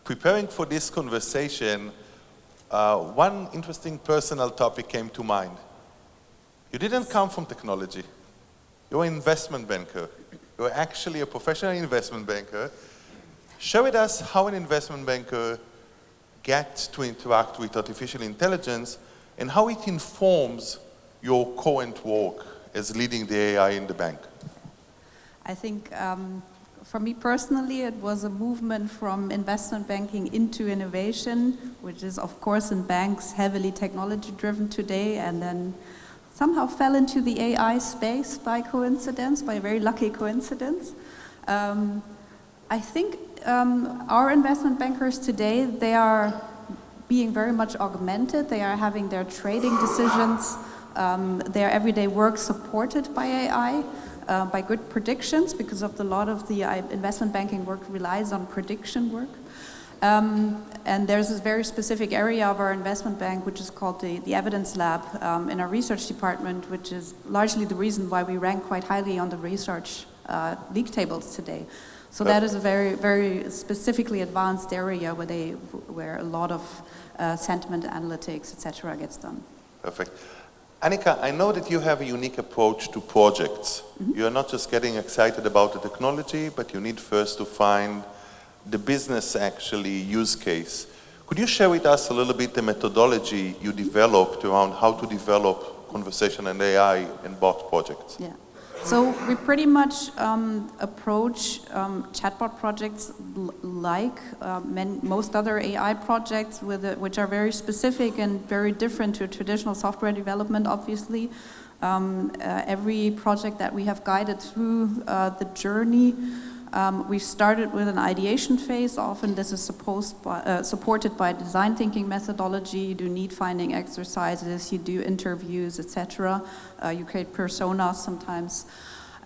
preparing for this conversation, one interesting personal topic came to mind. You didn't come from technology. You're an investment banker. You're actually a professional investment banker. Share with us how an investment banker gets to interact with artificial intelligence and how it informs your current work as leading the AI in the bank. I think for me personally, it was a movement from investment banking into innovation, which is of course in banks heavily technology driven today, and then somehow fell into the AI space by coincidence, by a very lucky coincidence. I think our investment bankers today, they are being very much augmented. They are having their trading decisions, their everyday work supported by AI, by good predictions, because of a lot of the investment banking work relies on prediction work. And there's this very specific area of our investment bank, which is called the Evidence Lab in our research department, which is largely the reason why we rank quite highly on the research league tables today. So that is a very, very specifically advanced area where a lot of sentiment analytics, etc., gets done. Perfect. Annika, I know that you have a unique approach to projects. Mm-hmm. You're not just getting excited about the technology, but you need first to find the business actually use case. Could you share with us a little bit the methodology you developed around how to develop conversational AI and bot projects? Yeah. So we pretty much approach chatbot projects like most other AI projects, which are very specific and very different to traditional software development, obviously. Every project that we have guided through the journey, we started with an ideation phase. Often this is supported by design thinking methodology. You do need finding exercises, you do interviews, etc. You create personas sometimes.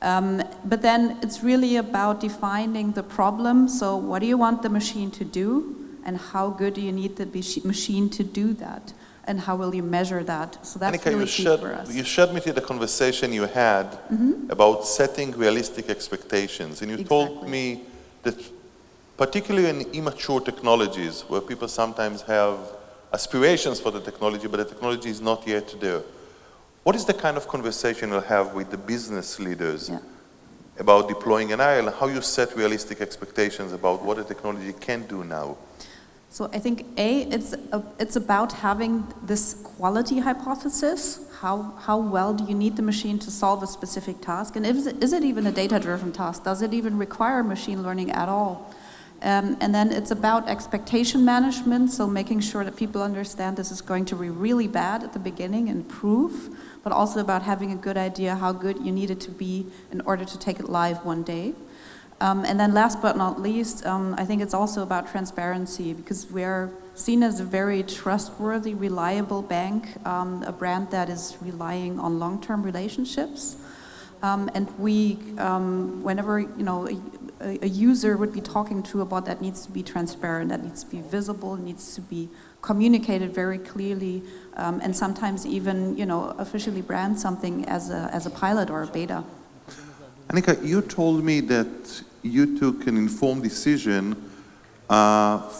But then it's really about defining the problem. So what do you want the machine to do? And how good do you need the machine to do that? And how will you measure that? So that's Annika, really key for us. You shared with me the conversation you had about setting realistic expectations. And you told me that particularly in immature technologies, where people sometimes have aspirations for the technology, but the technology is not yet there. What is the kind of conversation you'll have with the business leaders about deploying an AI and how you set realistic expectations about what the technology can do now? So I think it's about having this quality hypothesis. How well do you need the machine to solve a specific task? And is it even a data-driven task? Does it even require machine learning at all? And then it's about expectation management, so making sure that people understand this is going to be really bad at the beginning and prove, but also about having a good idea how good you need it to be in order to take it live one day. And then last but not least, I think it's also about transparency, because we're seen as a very trustworthy, reliable bank, a brand that is relying on long-term relationships. And we, whenever a user would be talking to a bot, that needs to be transparent, that needs to be visible, needs to be communicated very clearly, and sometimes even officially brand something as a pilot or a beta. Annika, you told me that you took an informed decision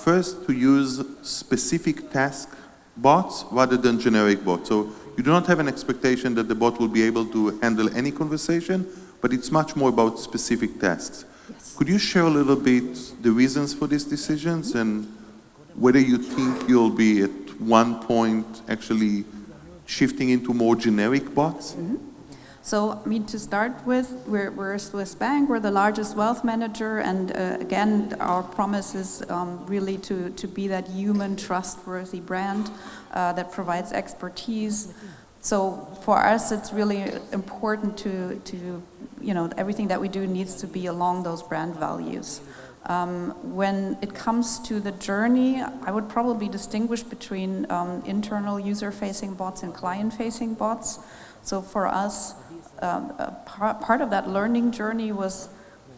first to use specific task bots rather than generic bots. So you do not have an expectation that the bot will be able to handle any conversation, but it's much more about specific tasks. Yes. Could you share a little bit the reasons for these decisions and whether you think you'll be at one point actually shifting into more generic bots? Mm-hmm. So, to start with, we're a Swiss bank, we're the largest wealth manager, and again, our promise is really to be that human, trustworthy brand that provides expertise. So, for us, it's really important to everything that we do needs to be along those brand values. When it comes to the journey, I would probably distinguish between internal user-facing bots and client-facing bots. So for us, part of that learning journey was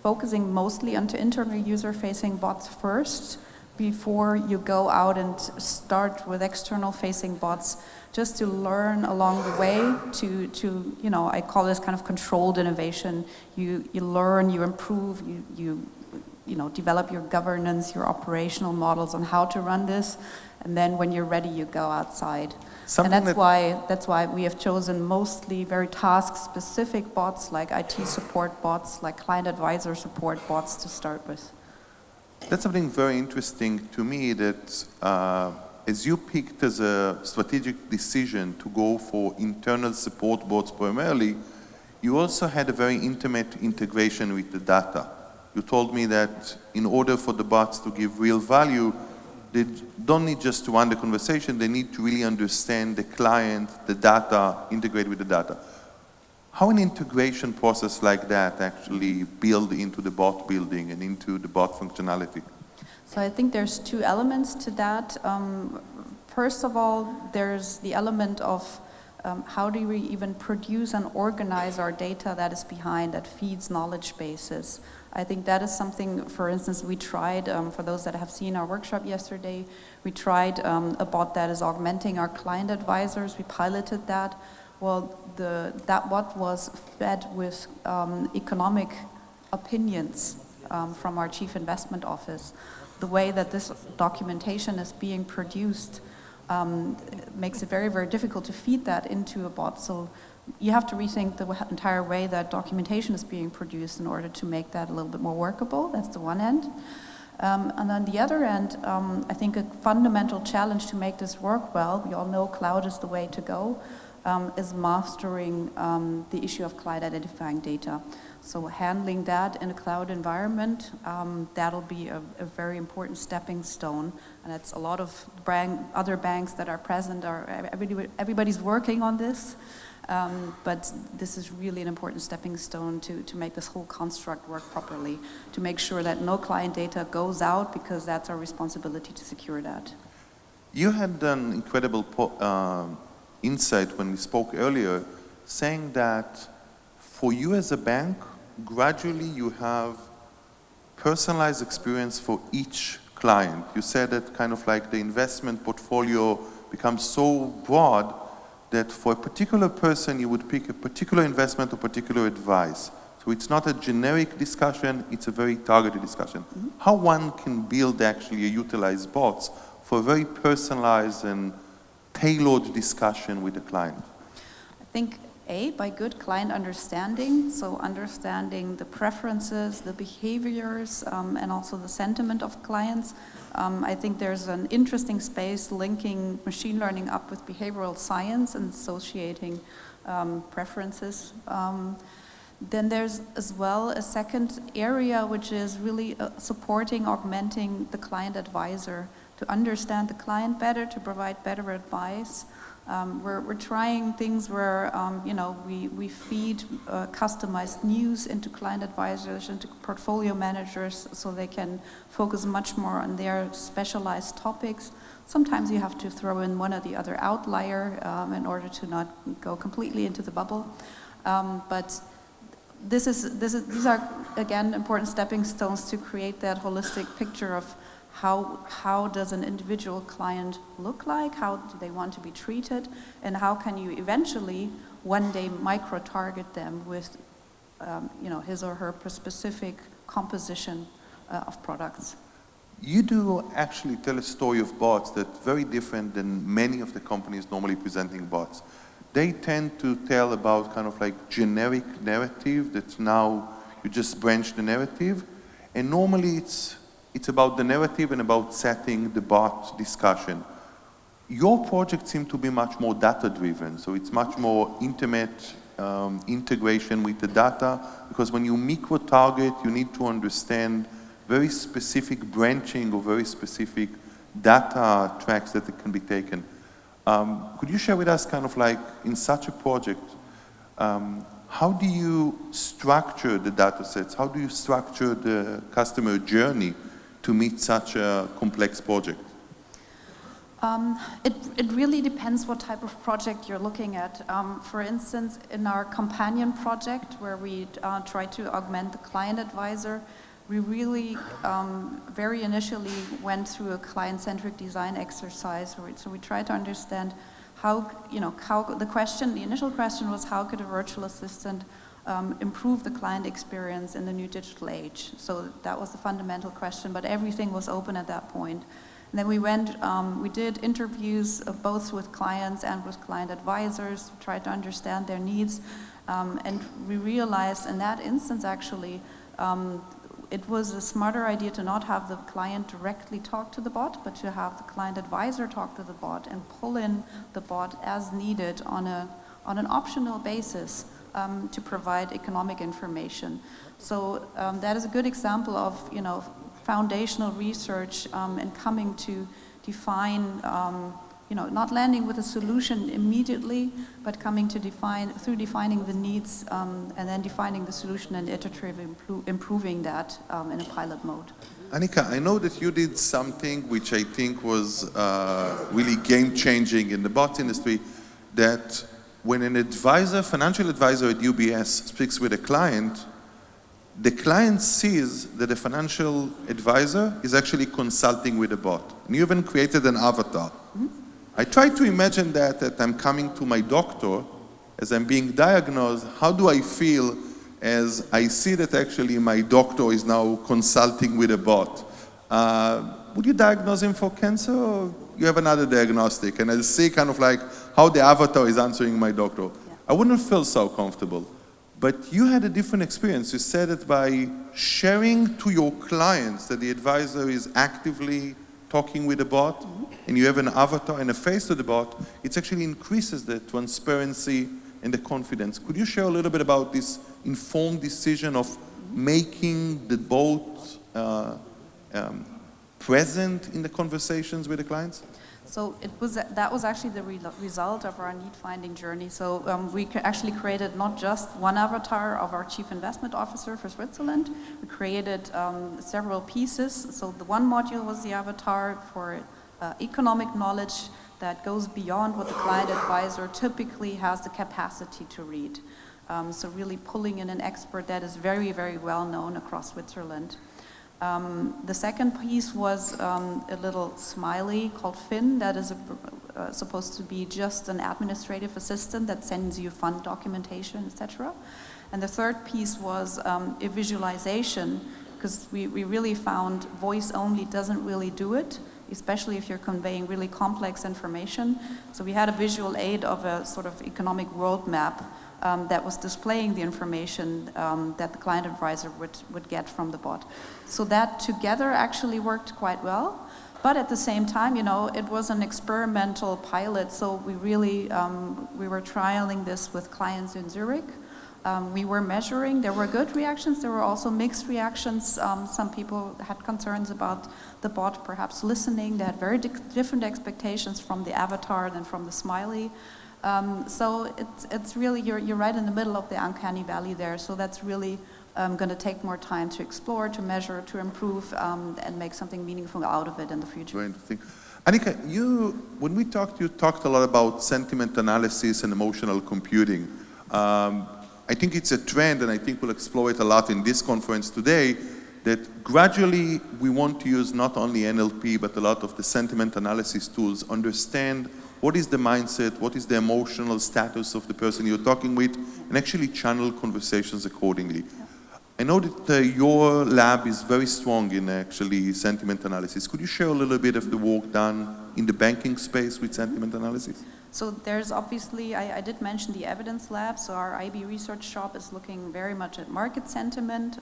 focusing mostly onto internal user-facing bots first, before you go out and start with external-facing bots, just to learn along the way to I call this kind of controlled innovation. You learn, you improve, you develop your governance, your operational models on how to run this, and then when you're ready, you go outside. And that's why we have chosen mostly very task-specific bots, like IT support bots, like client advisor support bots to start with. That's something very interesting to me, that as you picked as a strategic decision to go for internal support bots primarily, you also had a very intimate integration with the data. You told me that in order for the bots to give real value, they don't need just to run the conversation, they need to really understand the client, the data, integrate with the data. How an integration process like that actually build into the bot building and into the bot functionality? So I think there's two elements to that. First of all, there's the element of how do we even produce and organize our data that is behind, that feeds knowledge bases. I think that is something, for instance, we tried, for those that have seen our workshop yesterday, we tried a bot that is augmenting our client advisors. We piloted that. Well, that bot was fed with economic opinions from our chief investment office. The way that this documentation is being produced makes it very, very difficult to feed that into a bot. So you have to rethink the entire way that documentation is being produced in order to make that a little bit more workable. That's the one end. And on the other end, I think a fundamental challenge to make this work well, we all know cloud is the way to go, is mastering the issue of client identifying data. So handling that in a cloud environment, that'll be a very important stepping stone. And it's a lot of other banks that are present, everybody's working on this. But this is really an important stepping stone to make this whole construct work properly, to make sure that no client data goes out, because that's our responsibility to secure that. You had an incredible insight when we spoke earlier, saying that for you as a bank, gradually you have personalized experience for each client. You said that kind of like the investment portfolio becomes so broad that for a particular person you would pick a particular investment or particular advice. So it's not a generic discussion, it's a very targeted discussion. Mm-hmm. How one can build actually utilize bots for a very personalized and tailored discussion with the client? I think by good client understanding, so understanding the preferences, the behaviors, and also the sentiment of clients. I think there's an interesting space linking machine learning up with behavioral science and associating preferences. Then there's as well a second area, which is really supporting, augmenting the client advisor to understand the client better, to provide better advice. We're trying things where we feed customized news into client advisors, into portfolio managers, so they can focus much more on their specialized topics. Sometimes you have to throw in one or the other outlier in order to not go completely into the bubble. But these are again important stepping stones to create that holistic picture of how does an individual client look like, how do they want to be treated, and how can you eventually one day micro-target them with his or her specific composition of products. You do actually tell a story of bots that's very different than many of the companies normally presenting bots. They tend to tell about kind of like generic narrative that now you just branch the narrative, and normally it's about the narrative and about setting the bot discussion. Your project seemed to be much more data-driven, so it's much more intimate integration with the data, because when you micro-target, you need to understand very specific branching or very specific data tracks that can be taken. Could you share with us kind of like, in such a project, how do you structure the data sets? How do you structure the customer journey to meet such a complex project? It really depends what type of project you're looking at. For instance, in our companion project, where we try to augment the client advisor, we really very initially went through a client-centric design exercise. So we tried to understand how the initial question was, how could a virtual assistant improve the client experience in the new digital age? So that was the fundamental question, but everything was open at that point. And then we did interviews both with clients and with client advisors to try to understand their needs. And we realized in that instance, actually, it was a smarter idea to not have the client directly talk to the bot, but to have the client advisor talk to the bot and pull in the bot as needed on an optional basis to provide economic information. So that is a good example of, foundational research and coming to define, not landing with a solution immediately, but coming to through defining the needs and then defining the solution and iteratively improving that in a pilot mode. Annika, I know that you did something which I think was really game-changing in the bot industry, that when an advisor, financial advisor at UBS speaks with a client, the client sees that the financial advisor is actually consulting with a bot. And you even created an avatar. Mm-hmm. I try to imagine that I'm coming to my doctor, as I'm being diagnosed, how do I feel as I see that actually my doctor is now consulting with a bot? Would you diagnose him for cancer, or you have another diagnostic? And I see kind of like how the avatar is answering my doctor. Yeah. I wouldn't feel so comfortable. But you had a different experience. You said that by sharing to your clients that the advisor is actively talking with the bot, mm-hmm. and you have an avatar and a face to the bot, it actually increases the transparency and the confidence. Could you share a little bit about this informed decision of making the bot present in the conversations with the clients? So that was actually the result of our need-finding journey. So we actually created not just one avatar of our Chief Investment Officer for Switzerland. We created several pieces. So the one module was the avatar for economic knowledge that goes beyond what the client advisor typically has the capacity to read. So really pulling in an expert that is very, very well known across Switzerland. The second piece was a little smiley called Finn that is supposed to be just an administrative assistant that sends you fund documentation, etc. And the third piece was a visualization, because we really found voice only doesn't really do it, especially if you're conveying really complex information. So we had a visual aid of a sort of economic world map that was displaying the information that the client advisor would get from the bot. So that together actually worked quite well. But at the same time, it was an experimental pilot. So we really, we were trialing this with clients in Zurich. We were measuring, there were good reactions, there were also mixed reactions. Some people had concerns about the bot perhaps listening. They had very different expectations from the avatar than from the smiley. So it's really, you're right in the middle of the uncanny valley there. So that's really going to take more time to explore, to measure, to improve, and make something meaningful out of it in the future. Very interesting. Annika, when we talked, you talked a lot about sentiment analysis and emotional computing. I think it's a trend, and I think we'll explore it a lot in this conference today, that gradually we want to use not only NLP, but a lot of the sentiment analysis tools, understand what is the mindset, what is the emotional status of the person you're talking with, and actually channel conversations accordingly. Yeah. I know that your lab is very strong in actually sentiment analysis. Could you share a little bit of the work done in the banking space with sentiment analysis? So there's obviously, I did mention the evidence lab, so our IB research shop is looking very much at market sentiment,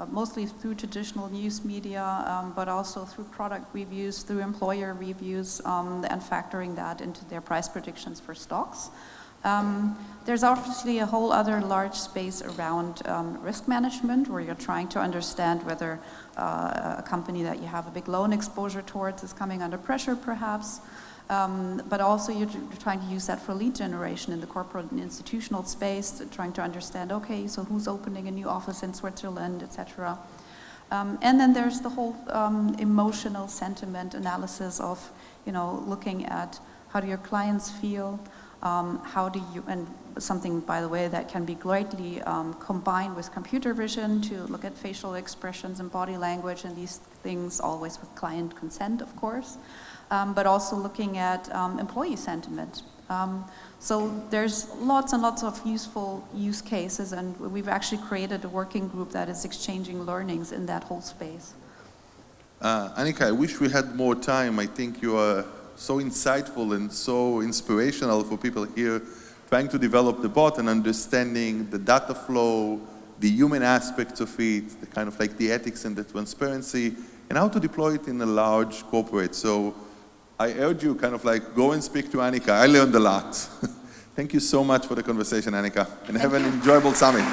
mostly through traditional news media, but also through product reviews, through employer reviews, and factoring that into their price predictions for stocks. There's obviously a whole other large space around risk management, where you're trying to understand whether a company that you have a big loan exposure towards is coming under pressure perhaps. But also you're trying to use that for lead generation in the corporate and institutional space, trying to understand, okay, so who's opening a new office in Switzerland, etc. And then there's the whole emotional sentiment analysis of, looking at how do your clients feel, how do you, and something, by the way, that can be greatly combined with computer vision to look at facial expressions and body language and these things, always with client consent, of course. But also looking at employee sentiment. So there's lots and lots of useful use cases, and we've actually created a working group that is exchanging learnings in that whole space. Annika, I wish we had more time. I think you are so insightful and so inspirational for people here trying to develop the bot and understanding the data flow, the human aspects of it, the kind of like the ethics and the transparency, and how to deploy it in a large corporate. So I urge you kind of like go and speak to Annika. I learned a lot. Thank you so much for the conversation, Annika, and have an enjoyable summit.